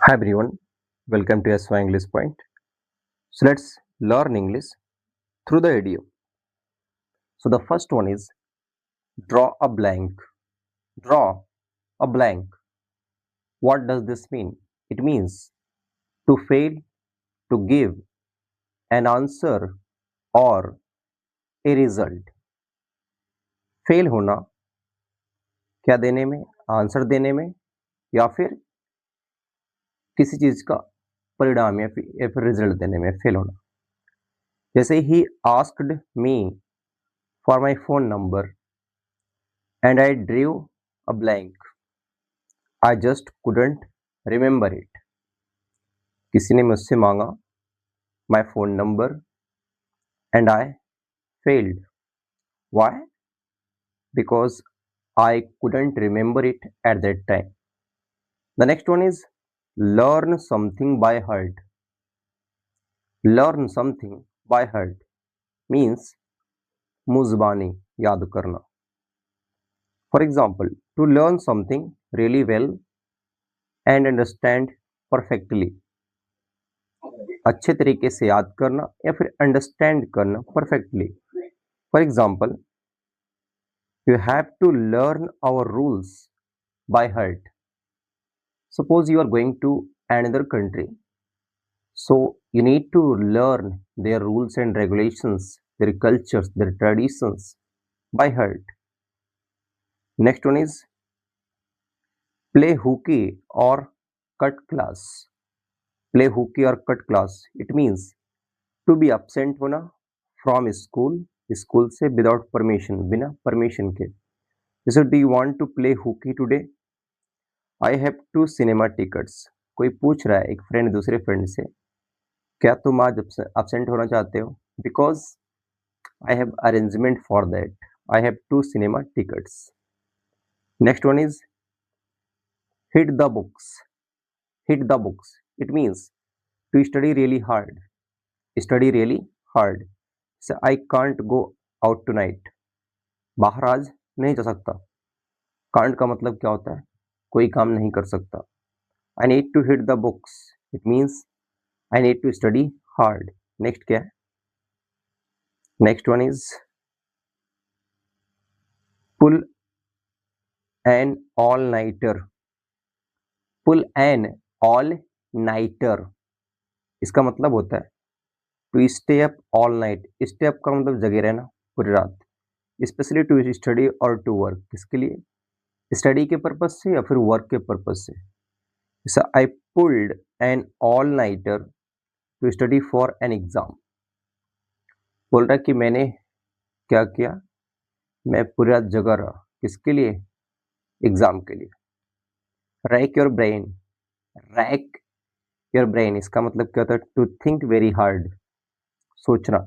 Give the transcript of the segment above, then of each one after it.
Hi everyone, welcome to SY English Point. So let's learn English through the video. So the first one is draw a blank. Draw a blank. What does this mean? It means to fail to give an answer or a result. Fail होना क्या देने में, answer देने में या फिर किसी चीज का परिणाम या फिर रिजल्ट देने में फेल होना. जैसे he asked me for my phone number and I drew a blank. I just couldn't remember it. किसी ने मुझसे मांगा my phone number and I failed. Why? Because I couldn't remember it at that time. The next one is learn something by heart. Learn something by heart means मुज़बानी याद करना. For example, to learn something really well and understand perfectly. अच्छे तरीके से याद करना या फिर understand करना perfectly. For example, you have to learn our rules by heart. Suppose you are going to another country, so you need to learn their rules and regulations, their cultures, their traditions by heart. Next one is play hooky or cut class. Play hooky or cut class, it means to be absent होना from school, school से without permission, बिना permission के. जैसे do you want to play hockey today, I have two cinema tickets. कोई पूछ रहा है, एक फ्रेंड दूसरे फ्रेंड से, क्या तुम आज absent होना चाहते हो, because I have arrangement for that, I have two cinema tickets. Next one is hit the books. Hit the books, it means to study really hard. Study really hard. I can't go out tonight. बाहर आज नहीं जा सकता. Can't का मतलब क्या होता है, कोई काम नहीं कर सकता. I need to hit the books, it means I need to study hard. Next क्या है, next one is pull an all nighter. Pull an all nighter, इसका मतलब होता है to stay up all night. Stay up का मतलब जगे रहना पूरी रात. स्पेशली टू स्टडी और टू वर्क, किसके लिए, स्टडी के पर्पज से या फिर वर्क के पर्पज से. जैसे I pulled an all nighter to study for an exam. बोल रहा है कि मैंने क्या किया, मैं पूरी रात जगा रहा, किसके लिए, एग्जाम के लिए. Rack your brain. Rack your brain, इसका मतलब क्या होता है, टू थिंक वेरी हार्ड, सोचना.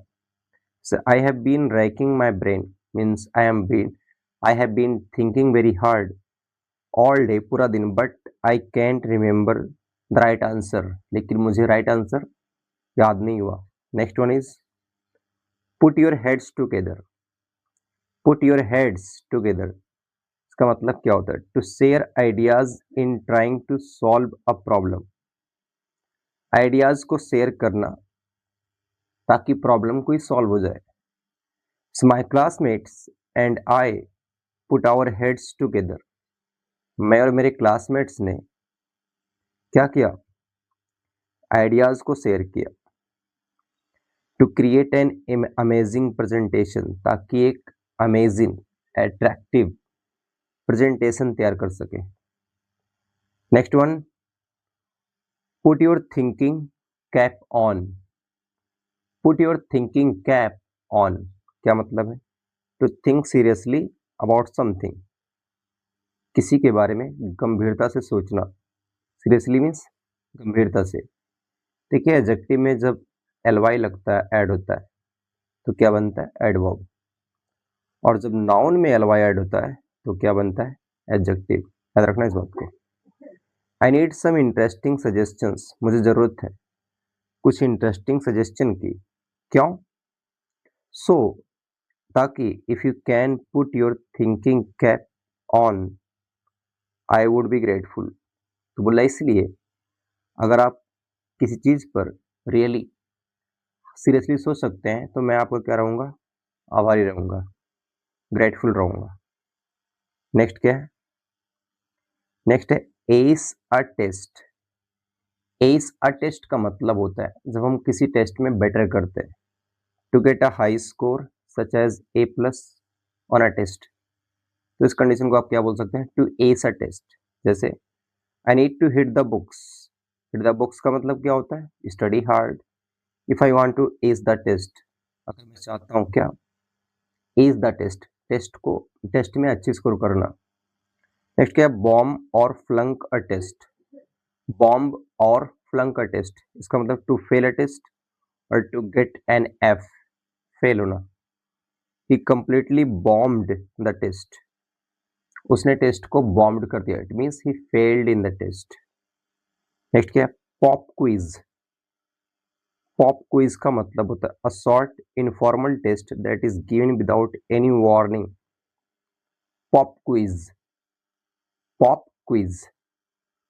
I have been racking my brain means I have been thinking very hard all day, पूरा दिन, but I can't remember the right answer, लेकिन मुझे राइट आंसर याद नहीं हुआ. Next one is put your heads together. Put your heads together, इसका मतलब क्या होता है, to share ideas in trying to solve a problem. Ideas को शेयर करना ताकि प्रॉब्लम कोई सॉल्व हो जाए. सो my classmates and I put our heads together. मैं और मेरे क्लासमेट्स ने क्या किया, आइडियाज को शेयर किया. To create an amazing presentation, ताकि एक अमेजिंग अट्रैक्टिव प्रेजेंटेशन तैयार कर सके. Next one, put your thinking cap on. Put your thinking cap on, क्या मतलब है, to think seriously about something, किसी के बारे में गंभीरता से सोचना. सीरियसली मीन्स गंभीरता से. देखिए एडजेक्टिव में जब एलवाई लगता है, ऐड होता है, तो क्या बनता है, एडवर्ब. और जब नाउन में एलवाई ऐड होता है तो क्या बनता है, एडजेक्टिव. याद रखना इस बात को. I need some interesting suggestions, मुझे ज़रूरत है कुछ इंटरेस्टिंग सजेशन की. क्यों, सो ताकि if you can put your thinking cap on I would be grateful. तो बोला इसलिए अगर आप किसी चीज़ पर रियली सीरियसली सोच सकते हैं तो मैं आपको क्या रहूँगा, आभारी रहूँगा, ग्रेटफुल रहूँगा। नेक्स्ट क्या है? नेक्स्ट है ace a test. Ace a test का मतलब होता है जब हम किसी टेस्ट में बेटर करते हैं, to get a high score such as A plus on a test. तो इस कंडीशन को आप क्या बोल सकते हैं? To ace a test. जैसे I need to hit the books. Hit the books का मतलब क्या होता है? Study hard. If I want to ace the test, अगर मैं चाहता हूँ क्या, एस द टेस्ट, टेस्ट को, टेस्ट में अच्छी स्कोर करना। नेक्स्ट क्या है? बॉम्ब और फ्लंक अ टेस्ट। बॉम्ब और फ्लंक अ टेस्ट, इसका मतलब टू फेल अ टेस्ट और to get an F, fail होना। He completely bombed the test, उसने टेस्ट को बॉम्ब्ड कर दिया, it means he failed in the test. Next क्या है? Pop quiz. पॉप क्विज का मतलब होता है a short informal test that is given without any warning. Pop quiz, pop quiz.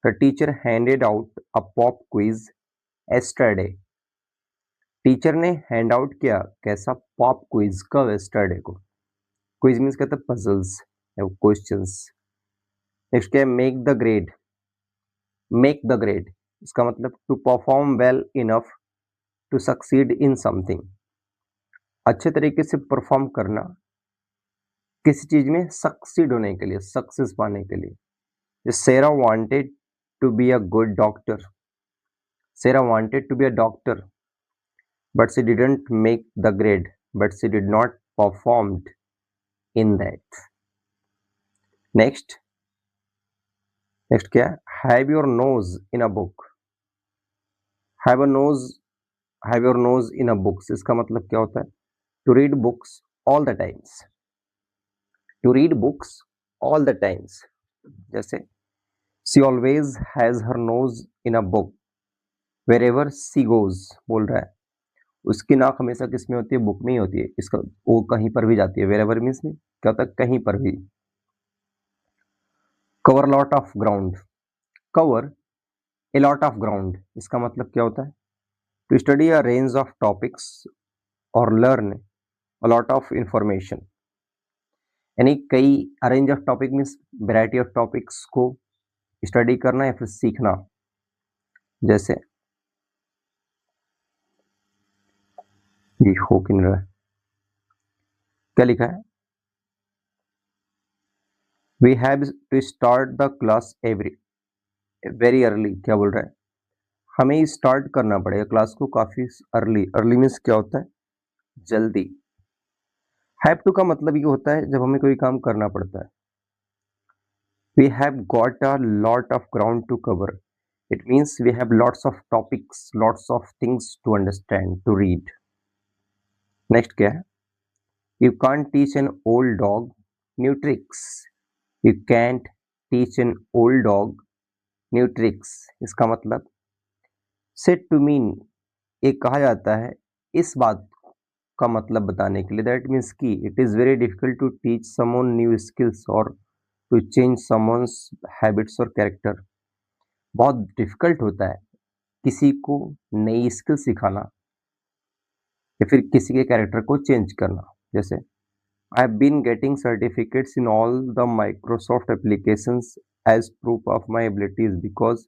The teacher handed out a pop quiz yesterday. Teacher ने hand out किया कैसा? Pop quiz कब? Yesterday को। Quiz means कहते हैं पजल्स या questions. Next क्या है? Make the grade. Make the grade, इसका मतलब to perform well enough to succeed in something. अच्छे तरीके से परफॉर्म करना किसी चीज में सक्सीड होने के लिए, सक्सेस पाने के लिए। Sarah wanted to be a good doctor. Sarah wanted to be a doctor but she didn't make the grade, but she did not performed in that. Next, next क्या है? Have your nose in a book. Have a nose, have your nose in a books, इसका मतलब क्या होता है? To read books all the times. To read books all the times. जैसे she always has her nose in a book wherever she goes, बोल रहा है उसकी नाक हमेशा किस में होती है? बुक में ही होती है। इसका वो कहीं पर भी जाती है। वेरेवर मीन्स में क्या होता है? कहीं पर भी। Cover lot of ground. Cover a lot of ground, इसका मतलब क्या होता है? To study a range of topics और learn a lot of information. यानी कई, a range of topic means variety of topics को स्टडी करना या फिर सीखना। जैसे ये हो कि नहीं रहा है? क्या लिखा है? We have to start the class every very early. क्या बोल रहा है? हमें स्टार्ट करना पड़ेगा क्लास को काफी अर्ली। अर्ली मीन्स क्या होता है? जल्दी। हैव टू का मतलब ये होता है जब हमें कोई काम करना पड़ता है। We have got a lot of ground to cover, it means we have lots of topics, lots of things to understand, to read. Next क्या है? You can't teach an old dog new tricks. You can't teach an old dog new tricks, इसका मतलब said to mean, ये कहा जाता है इस बात का मतलब बताने के लिए, दैट मीन्स कि it is very difficult to teach someone new skills और टू चेंज समवन्स हैबिट्स और कैरेक्टर। बहुत डिफिकल्ट होता है किसी को नई स्किल सिखाना या फिर किसी के कैरेक्टर को चेंज करना। जैसे I have been getting certificates in all the Microsoft applications as proof of my abilities because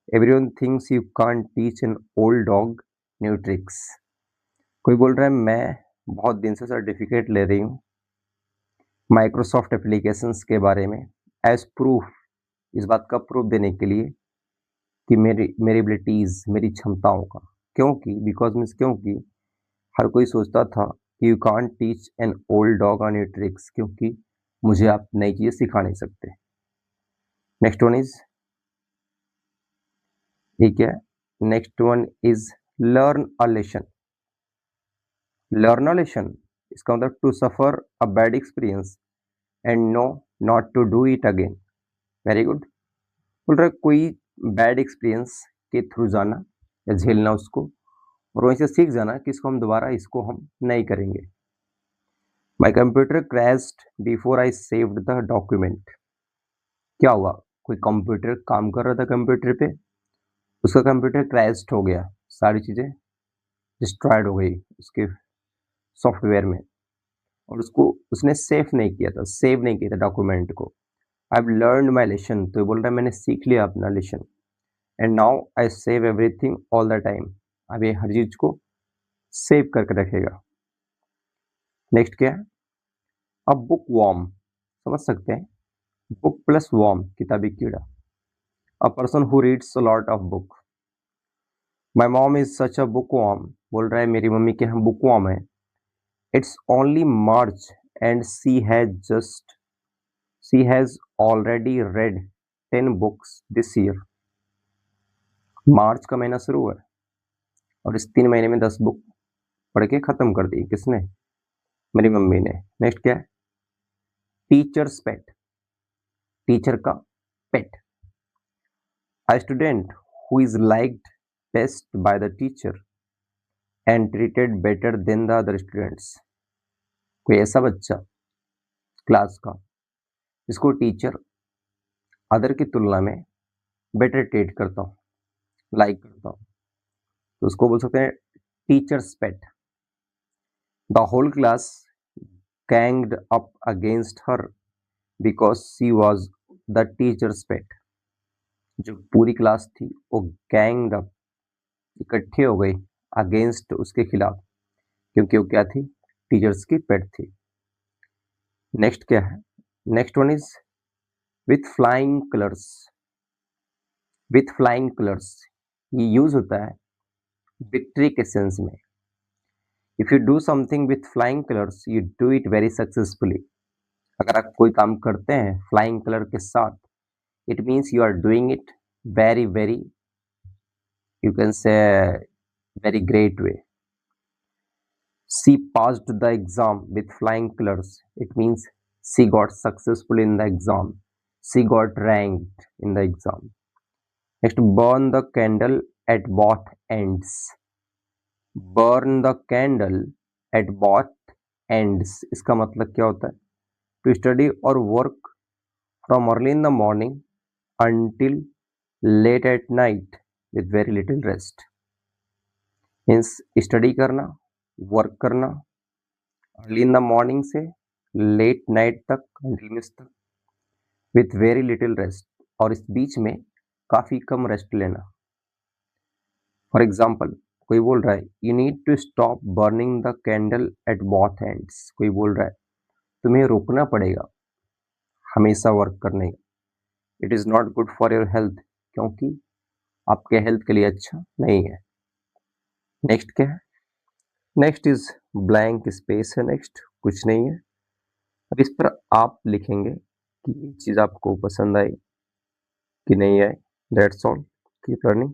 everyone thinks you can't teach an old dog new tricks. कोई बोल रहा है मैं बहुत दिन से सर्टिफिकेट ले रही हूँ माइक्रोसॉफ्ट एप्लीकेशंस के बारे में, एज प्रूफ, इस बात का प्रूफ देने के लिए कि मेरी मेरी एबिलिटीज़, मेरी क्षमताओं का। क्योंकि बिकॉज मीन्स क्योंकि हर कोई सोचता था कि you can't teach an old dog on your tricks, क्योंकि मुझे आप नई चीज़ें सिखा नहीं सकते। नेक्स्ट वन इज, ठीक है, next one is learn a lesson. Learn a lesson, इसका मतलब to suffer a bad experience and know not to do it again. Very good. बोल रहा है कोई बैड एक्सपीरियंस के थ्रू जाना या झेलना उसको, और वहीं से सीख जाना कि इसको हम दोबारा इसको हम नहीं करेंगे। My computer crashed before I saved the document. क्या हुआ? कोई कंप्यूटर काम कर रहा था कंप्यूटर पे, उसका कंप्यूटर क्रैश्ड हो गया, सारी चीज़ें डिस्ट्रॉयड हो गई उसके सॉफ्टवेयर में, और उसको उसने सेव नहीं किया था डॉक्यूमेंट को। I have learned my lesson, तो ये बोल रहा है मैंने सीख लिया अपना lesson, and now I save everything all the time. अब ये हर चीज़ को सेव करके रखेगा। नेक्स्ट क्या है? अब बुक वॉर्म, समझ सकते हैं, बुक प्लस वॉर्म, किताबी कीड़ा। A person who reads a lot of book. My mom is such a book worm, बोल रहा है मेरी मम्मी के हम बुक वॉर्म है। It's only March and she has already read 10 books this year. मार्च का महीना शुरू है और इस 3 महीने में 10 बुक पढ़ के खत्म कर दी। किसने? मेरी मम्मी ने। नेक्स्ट क्या है? टीचर्स पेट, टीचर का पेट। A student who is liked best by the teacher and treated better than the other students। कोई ऐसा बच्चा क्लास का जिसको टीचर अदर की तुलना में बेटर ट्रीट करता हूँ, लाइक करता हूँ, तो उसको बोल सकते हैं teacher's pet. The whole class ganged up against her because she was the teacher's pet। जो पूरी क्लास थी वो गैंग अप, इकट्ठे हो गई अगेंस्ट, उसके खिलाफ, क्योंकि वो क्या थी? टीचर्स की पेट थी। नेक्स्ट क्या है? Next one is with flying colours. With flying colours ये यूज होता है विक्ट्री के सेंस में। If you do something with flying colours you do it very successfully. अगर आप कोई काम करते हैं फ्लाइंग कलर के साथ, it means you are doing it very very, you can say very great way. She passed the exam with flying colors. It means she got successful in the exam. She got ranked in the exam. Next, burn the candle at both ends. Burn the candle at both ends. इसका मतलब क्या होता है? To study or work from early in the morning until late at night with very little rest. Means study करना, work करना early in the morning से late night तक, continuous तक, विथ वेरी लिटिल रेस्ट, और इस बीच में काफ़ी कम रेस्ट लेना। फॉर एग्जाम्पल कोई बोल रहा है you need to stop burning the candle at both ends. कोई बोल रहा है तुम्हें रोकना पड़ेगा हमेशा वर्क करने का, it is not good for your health, क्योंकि आपके हेल्थ के लिए अच्छा नहीं है। नेक्स्ट क्या है? नेक्स्ट इज ब्लैंक स्पेस है। नेक्स्ट कुछ नहीं है। अब इस पर आप लिखेंगे कि ये चीज़ आपको पसंद आई कि नहीं आई। That's all, keep learning.